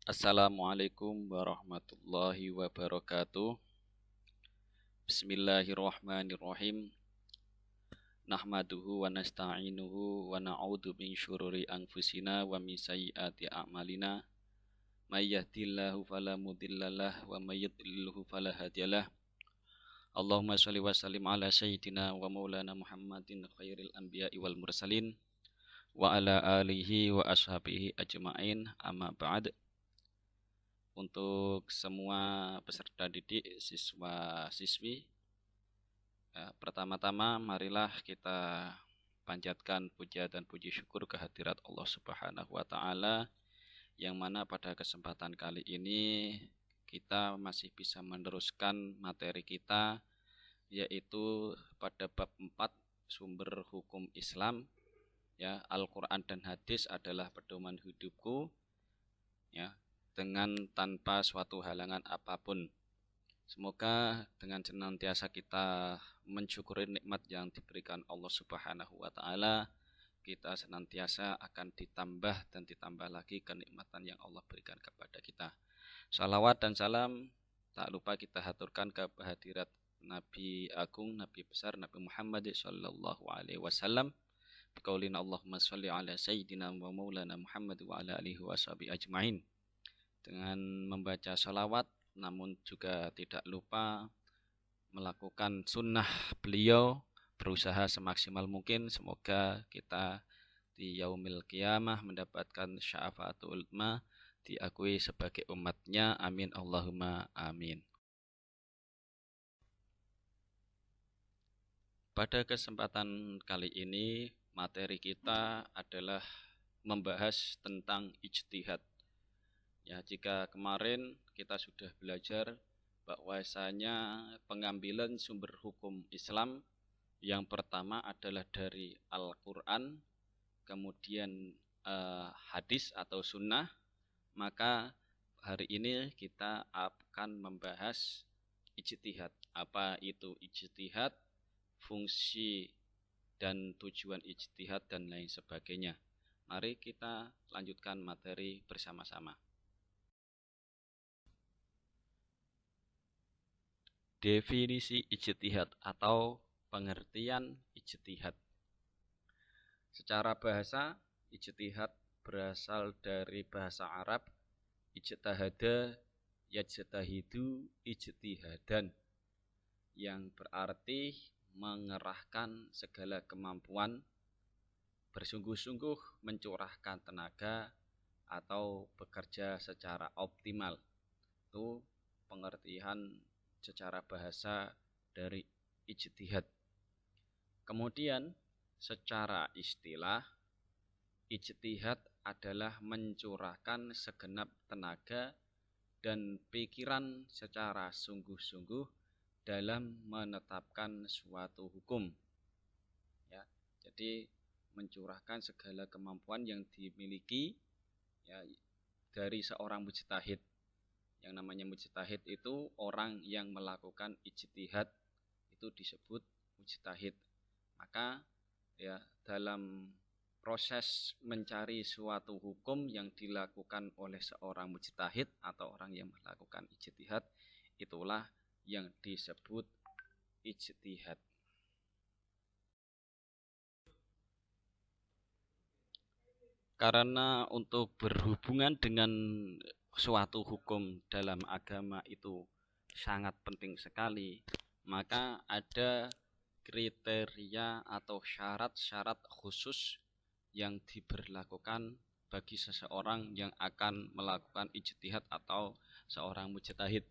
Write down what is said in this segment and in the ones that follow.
Assalamualaikum warahmatullahi wabarakatuh. Bismillahirrahmanirrahim. Nahmaduhu wa nasta'inuhu wa na'udzu min syururi anfusina wa min sayyiati a'malina. May yahdihillahu fala mudhillalah wa may yudlilhu fala hadiyalah. Allahumma shalli wa sallim ala sayyidina wa maulana Muhammadin khairil anbiya'i wal mursalin wa ala alihi wa ashabihi ajma'in. Amma ba'd. Untuk semua peserta didik, siswa-siswi, pertama-tama marilah kita panjatkan puja dan puji syukur kehadirat Allah Subhanahu wa Ta'ala, yang mana pada kesempatan kali ini kita masih bisa meneruskan materi kita, yaitu pada bab 4 sumber hukum Islam. Ya, Al-Quran dan hadis adalah pedoman hidupku, ya, dengan tanpa suatu halangan apapun. Semoga dengan senantiasa kita mensyukuri nikmat yang diberikan Allah Subhanahu wa Ta'ala, kita senantiasa akan ditambah dan ditambah lagi kenikmatan yang Allah berikan kepada kita. Salawat dan salam tak lupa kita haturkan ke hadirat Nabi Agung, Nabi besar, Nabi Muhammad sallallahu alaihi wasallam. Biqaulina Allahumma sholli ala sayyidina wa maulana Muhammad wa ala alihi washabihi ajmain. Dengan membaca salawat, namun juga tidak lupa melakukan sunnah beliau, berusaha semaksimal mungkin. Semoga kita di yaumil qiyamah mendapatkan syafaatul ulma, diakui sebagai umatnya. Amin Allahumma amin. Pada kesempatan kali ini materi kita adalah membahas tentang ijtihad. Ya, jika kemarin kita sudah belajar bahwasanya pengambilan sumber hukum Islam yang pertama adalah dari Al-Quran, kemudian hadis atau sunnah, maka hari ini kita akan membahas ijtihad. Apa itu ijtihad, fungsi dan tujuan ijtihad dan lain sebagainya. Mari kita lanjutkan materi bersama-sama. Definisi ijtihad atau pengertian ijtihad. Secara bahasa, ijtihad berasal dari bahasa Arab ijtahada yajtahidu ijtihadan, yang berarti mengerahkan segala kemampuan, bersungguh-sungguh mencurahkan tenaga atau bekerja secara optimal. Itu pengertian secara bahasa dari ijtihad. Kemudian secara istilah, ijtihad adalah mencurahkan segenap tenaga dan pikiran secara sungguh-sungguh dalam menetapkan suatu hukum. Ya, jadi mencurahkan segala kemampuan yang dimiliki, ya, dari seorang mujtahid. Yang namanya mujtahid itu orang yang melakukan ijtihad, itu disebut mujtahid. Maka ya, dalam proses mencari suatu hukum yang dilakukan oleh seorang mujtahid atau orang yang melakukan ijtihad, itulah yang disebut ijtihad. Karena untuk berhubungan dengan suatu hukum dalam agama itu sangat penting sekali, maka ada kriteria atau syarat-syarat khusus yang diberlakukan bagi seseorang yang akan melakukan ijtihad atau seorang mujtahid.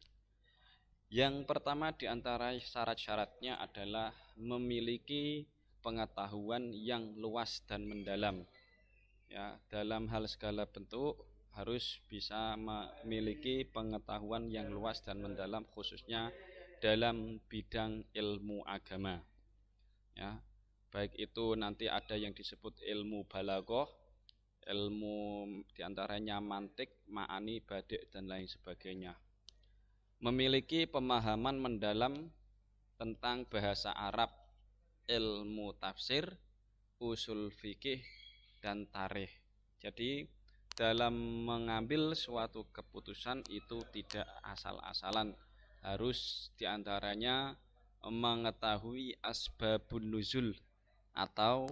Yang pertama di antara syarat-syaratnya adalah memiliki pengetahuan yang luas dan mendalam. Ya, dalam hal segala bentuk harus bisa memiliki pengetahuan yang luas dan mendalam, khususnya dalam bidang ilmu agama. Ya, baik itu nanti ada yang disebut ilmu balaghah, ilmu diantaranya mantik, ma'ani, badik dan lain sebagainya. Memiliki pemahaman mendalam tentang bahasa Arab, ilmu tafsir, usul fikih dan tarikh. Jadi dalam mengambil suatu keputusan itu tidak asal-asalan, harus diantaranya mengetahui asbabun nuzul atau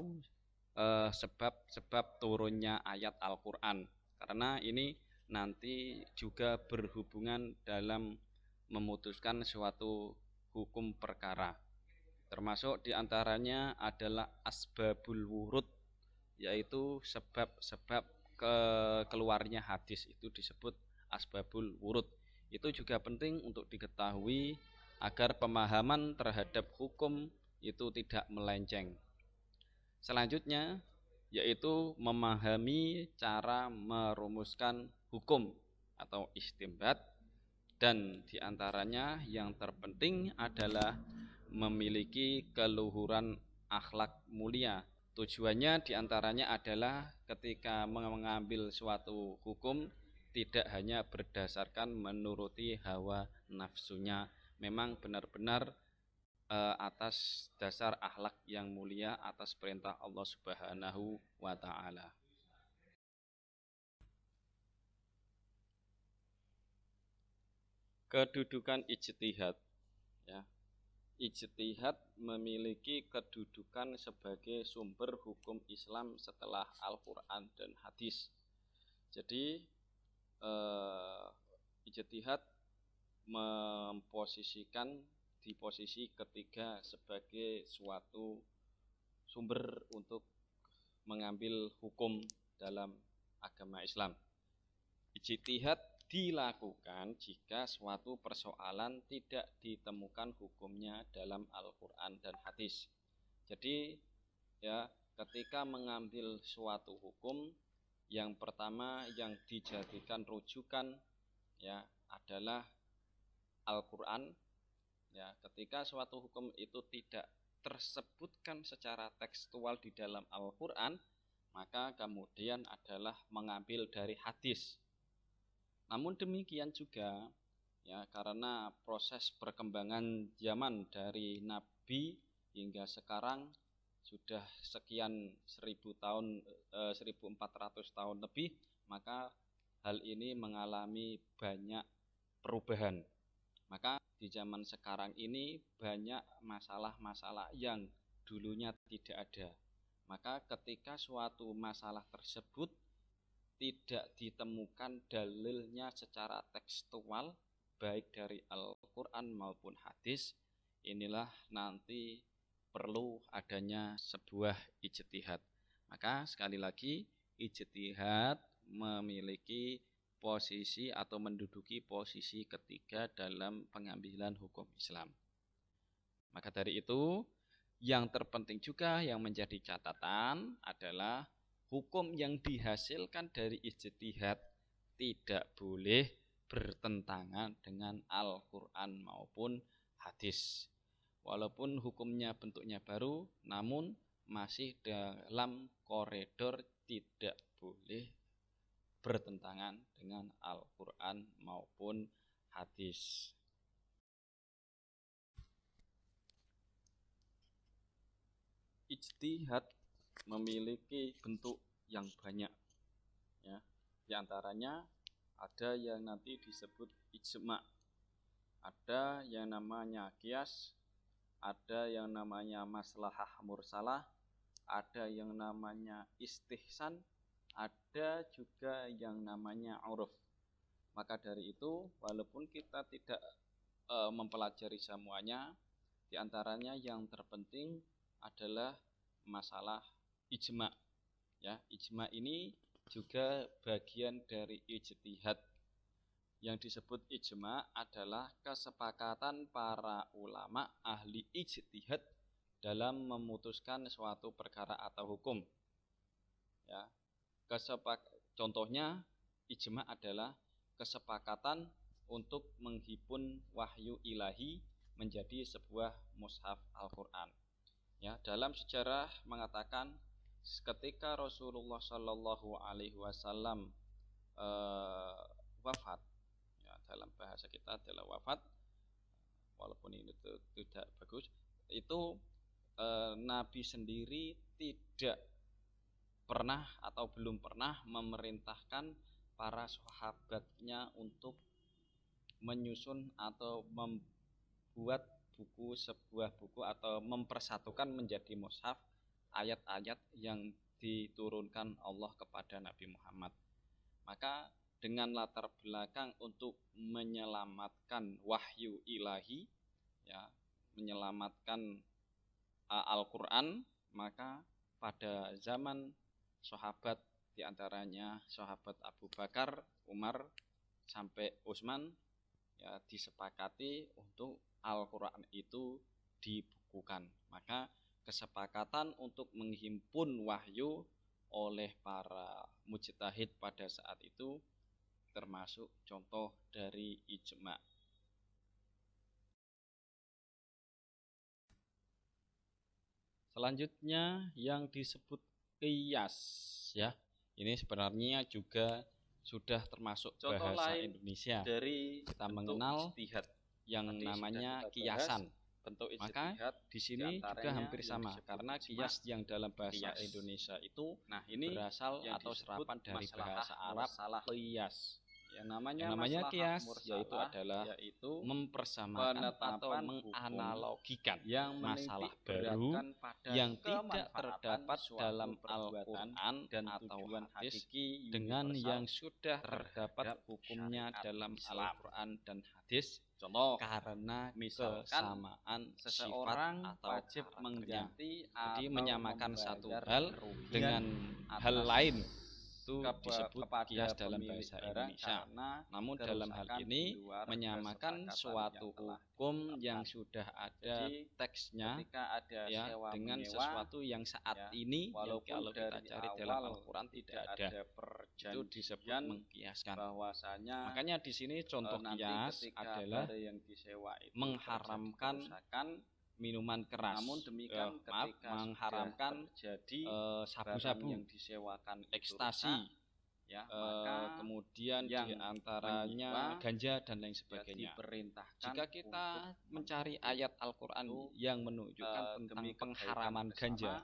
sebab-sebab turunnya ayat Al-Quran, karena ini nanti juga berhubungan dalam memutuskan suatu hukum perkara. Termasuk diantaranya adalah asbabul wurud, yaitu sebab-sebab keluarnya hadis, itu disebut asbabul wurud. Itu juga penting untuk diketahui agar pemahaman terhadap hukum itu tidak melenceng. Selanjutnya yaitu memahami cara merumuskan hukum atau istinbat, dan diantaranya yang terpenting adalah memiliki keluhuran akhlak mulia. Tujuannya diantaranya adalah ketika mengambil suatu hukum tidak hanya berdasarkan menuruti hawa nafsunya, memang benar-benar atas dasar akhlak yang mulia, atas perintah Allah Subhanahu wa taala. Kedudukan ijtihad, ya. Ijtihad memiliki kedudukan sebagai sumber hukum Islam setelah Al-Qur'an dan hadis. Jadi ijtihad memposisikan di posisi ketiga sebagai suatu sumber untuk mengambil hukum dalam agama Islam. Ijtihad dilakukan jika suatu persoalan tidak ditemukan hukumnya dalam Al-Quran dan hadis. Jadi ya, ketika mengambil suatu hukum, yang pertama yang dijadikan rujukan ya adalah Al-Quran. Ya, ketika suatu hukum itu tidak tersebutkan secara tekstual di dalam Al-Quran, maka kemudian adalah mengambil dari hadis. Namun demikian juga ya, karena proses perkembangan zaman dari Nabi hingga sekarang sudah sekian 1400 tahun lebih, maka hal ini mengalami banyak perubahan. Maka di zaman sekarang ini banyak masalah-masalah yang dulunya tidak ada. Maka ketika suatu masalah tersebut tidak ditemukan dalilnya secara tekstual, baik dari Al-Quran maupun hadis, inilah nanti perlu adanya sebuah ijtihad. Maka sekali lagi, ijtihad memiliki posisi atau menduduki posisi ketiga dalam pengambilan hukum Islam. Maka dari itu, yang terpenting juga yang menjadi catatan adalah hukum yang dihasilkan dari ijtihad tidak boleh bertentangan dengan Al-Quran maupun hadis. Walaupun hukumnya bentuknya baru, namun masih dalam koridor tidak boleh bertentangan dengan Al-Quran maupun hadis. Ijtihad memiliki bentuk yang banyak, ya. Di antaranya ada yang nanti disebut ijma', ada yang namanya qiyas, ada yang namanya maslahah mursalah, ada yang namanya istihsan, ada juga yang namanya uruf. Maka dari itu, walaupun kita tidak mempelajari semuanya, diantaranya yang terpenting adalah masalah ijma'. Ya, ijma' ini juga bagian dari ijtihad. Yang disebut ijma' adalah kesepakatan para ulama ahli ijtihad dalam memutuskan suatu perkara atau hukum. Ya, contohnya ijma' adalah kesepakatan untuk menghimpun wahyu ilahi menjadi sebuah mushaf Al-Quran. Ya, dalam sejarah mengatakan ketika Rasulullah Shallallahu Alaihi Wasallam wafat, ya, dalam bahasa kita adalah wafat, walaupun ini tidak bagus, itu Nabi sendiri tidak pernah atau belum pernah memerintahkan para sahabatnya untuk menyusun atau membuat sebuah buku atau mempersatukan menjadi mushaf ayat-ayat yang diturunkan Allah kepada Nabi Muhammad. Maka dengan latar belakang untuk menyelamatkan wahyu ilahi, ya, menyelamatkan Al-Quran, maka pada zaman sahabat, diantaranya sahabat Abu Bakar, Umar, sampai Utsman, ya, disepakati untuk Al-Quran itu dibukukan. Maka kesepakatan untuk menghimpun wahyu oleh para mujtahid pada saat itu termasuk contoh dari ijma. Selanjutnya yang disebut qiyas, ya. Ini sebenarnya juga sudah termasuk contoh bahasa lain Indonesia. Dari kita mengenal ijtihad yang namanya kiasan. Bentuk maka di sini juga hampir sama karena kias yang dalam bahasa Indonesia itu ini berasal atau serapan dari bahasa Arab qiyas. Yang namanya kias yaitu mempersamakan atau menganalogikan masalah baru yang tidak terdapat dalam Al-Quran dan atau hadis dengan yang sudah terdapat hukumnya dalam Al-Quran dan hadis. Contoh, karena kesamaan seseorang atau wajib mengganti, jadi menyamakan satu hal dengan hal lain, itu disebut kias dalam bahasa Indonesia. Namun dalam hal ini menyamakan suatu hukum yang sudah ada teksnya, ya, dengan sesuatu yang saat ini yang kalau kita cari dalam Al-Quran tidak ada, itu disebut mengkiaskan. Makanya di sini contoh kias adalah mengharamkan minuman keras, mengharamkan sabu-sabu yang disewakan ekstasi, ya, kemudian diantaranya ganja dan lain sebagainya. Jika kita mencari ayat Al-Quran yang menunjukkan tentang pengharaman ganja,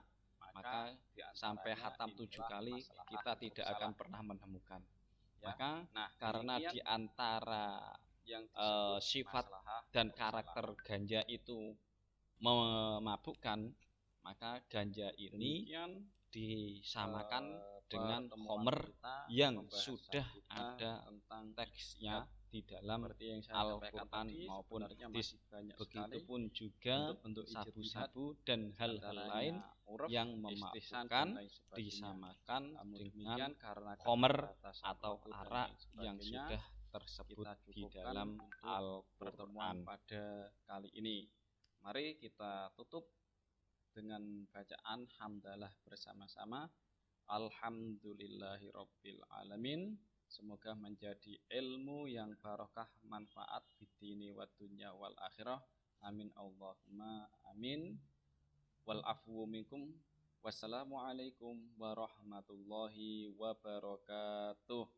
maka sampai khatam 7 kali kita tidak akan pernah menemukan. Maka karena diantara sifat dan karakter ganja itu memabukkan, maka ganja ini disamakan dengan khamr yang sudah ada tentang teksnya di dalam Al-Quran maupun hadis. Begitupun juga untuk sabu-sabu dan hal-hal lain yang memabukkan disamakan dengan khamr atau arak yang sudah tersebut di dalam Al-Quran. Pada kali ini mari kita tutup dengan bacaan hamdalah bersama-sama. Alhamdulillahirabbil alamin. Semoga menjadi ilmu yang barokah, manfaat fid-dini wad dunya wal akhirah. Amin Allahumma amin. Wal afwu minkum. Wassalamualaikum warahmatullahi wabarakatuh.